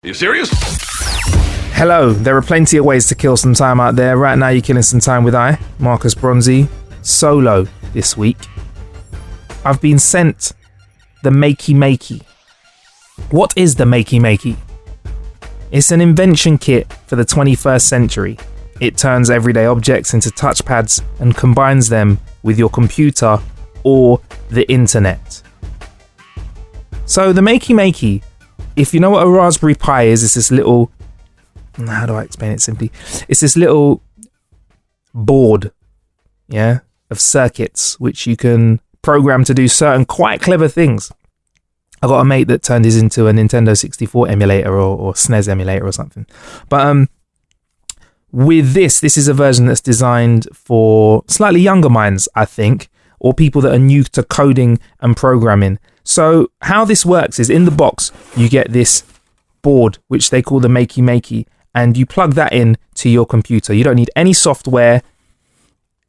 You serious? Hello, there are plenty of ways to kill some time out there. Right now you're killing some time with Marcus Bronzy, solo this week. I've been sent the Makey Makey. What is the Makey Makey? It's an invention kit for the 21st century. It turns everyday objects into touchpads and combines them with your computer or the internet. So the Makey Makey, if you know what a Raspberry Pi is, it's this little, how do I explain it simply? It's this little board, of circuits which you can program to do certain quite clever things. I got a mate that turned his into a Nintendo 64 emulator or SNES emulator or something. But with this is a version that's designed for slightly younger minds, I think, or people that are new to coding and programming. So how this works is in the box, you get this board, which they call the Makey Makey, and you plug that in to your computer. You don't need any software,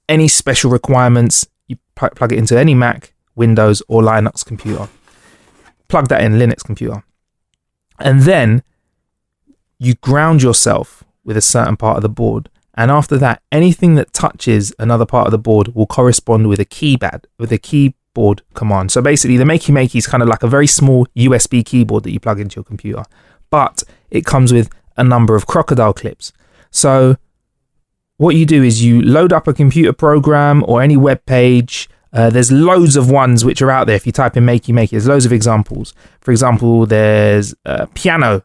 any special requirements. You plug it into any Mac, Windows, or Linux computer. Plug that in, Linux computer. And then you ground yourself with a certain part of the board. And after that, anything that touches another part of the board will correspond with a keyboard command. So basically, the Makey Makey is kind of like a very small USB keyboard that you plug into your computer. But it comes with a number of crocodile clips. So what you do is you load up a computer program or any web page. There's loads of ones which are out there. If you type in Makey Makey, there's loads of examples. For example, there's a piano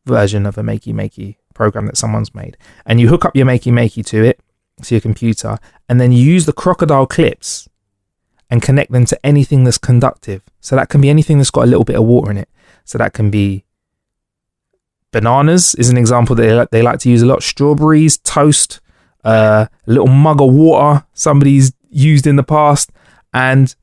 version of a Makey Makey program that someone's made. And you hook up your Makey Makey to your computer, and then you use the crocodile clips and connect them to anything that's conductive. So that can be anything that's got a little bit of water in it. So that can be bananas is an example that they like to use a lot. Strawberries, toast, a little mug of water somebody's used in the past. And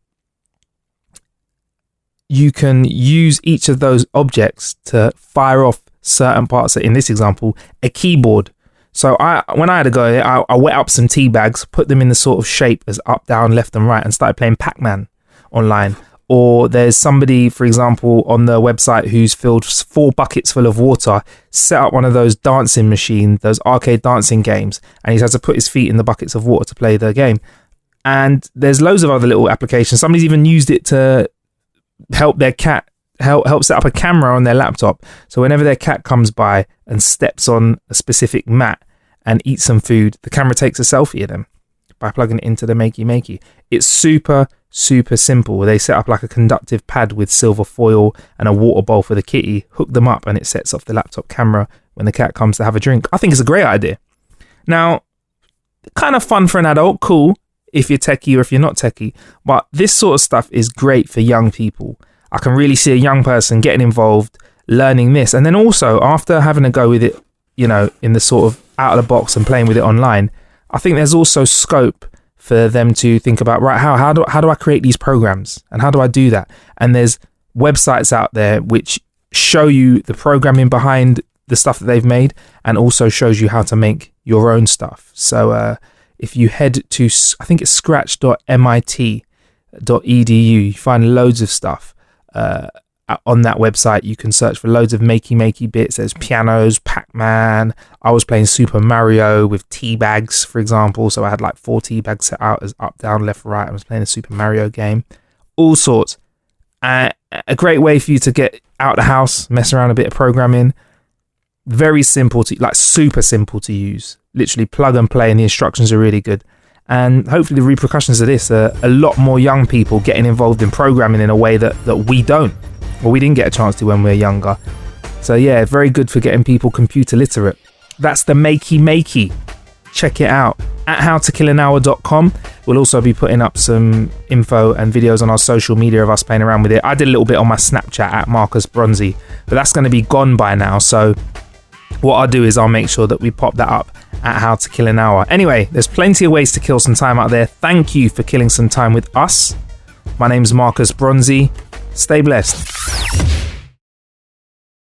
you can use each of those objects to fire off certain parts. In this example, a keyboard. So when I had a go, I wet up some tea bags, put them in the sort of shape as up, down, left and right, and started playing Pac-Man online. Or there's somebody, for example, on the website who's filled 4 buckets full of water, set up one of those dancing machines, those arcade dancing games, and he's had to put his feet in the buckets of water to play the game. And there's loads of other little applications. Somebody's even used it to help their cat, help set up a camera on their laptop. So whenever their cat comes by and steps on a specific mat and eats some food, the camera takes a selfie of them by plugging it into the Makey Makey. It's super, super simple. They set up like a conductive pad with silver foil and a water bowl for the kitty, hook them up, and it sets off the laptop camera when the cat comes to have a drink. I think it's a great idea. Now, kind of fun for an adult, cool if you're techie or if you're not techie, but this sort of stuff is great for young people. I can really see a young person getting involved, learning this, and then also after having a go with it, in the sort of out of the box and playing with it online, I think there's also scope for them to think about, right, how do I create these programs and how do I do that? And there's websites out there which show you the programming behind the stuff that they've made and also shows you how to make your own stuff. So if you head to, I think it's scratch.mit.edu, you find loads of stuff on that website. You can search for loads of Makey Makey bits. There's pianos, Pac-Man. I was playing Super Mario with tea bags, for example. So I had like 4 tea bags set out as up, down, left, right. I was playing a Super Mario game. All sorts. A great way for you to get out the house, mess around a bit of programming. Very simple super simple to use. Literally plug and play, and the instructions are really good. And hopefully the repercussions of this are a lot more young people getting involved in programming in a way that we don't. Well, we didn't get a chance to when we were younger. So yeah, very good for getting people computer literate. That's the Makey Makey. Check it out at howtokillanhour.com. We'll also be putting up some info and videos on our social media of us playing around with it. I did a little bit on my Snapchat at Marcus Bronzy, but that's going to be gone by now. So what I'll do is I'll make sure that we pop that up at How to Kill an Hour. Anyway, there's plenty of ways to kill some time out there. Thank you for killing some time with us. My name's Marcus Bronzy. Stay blessed.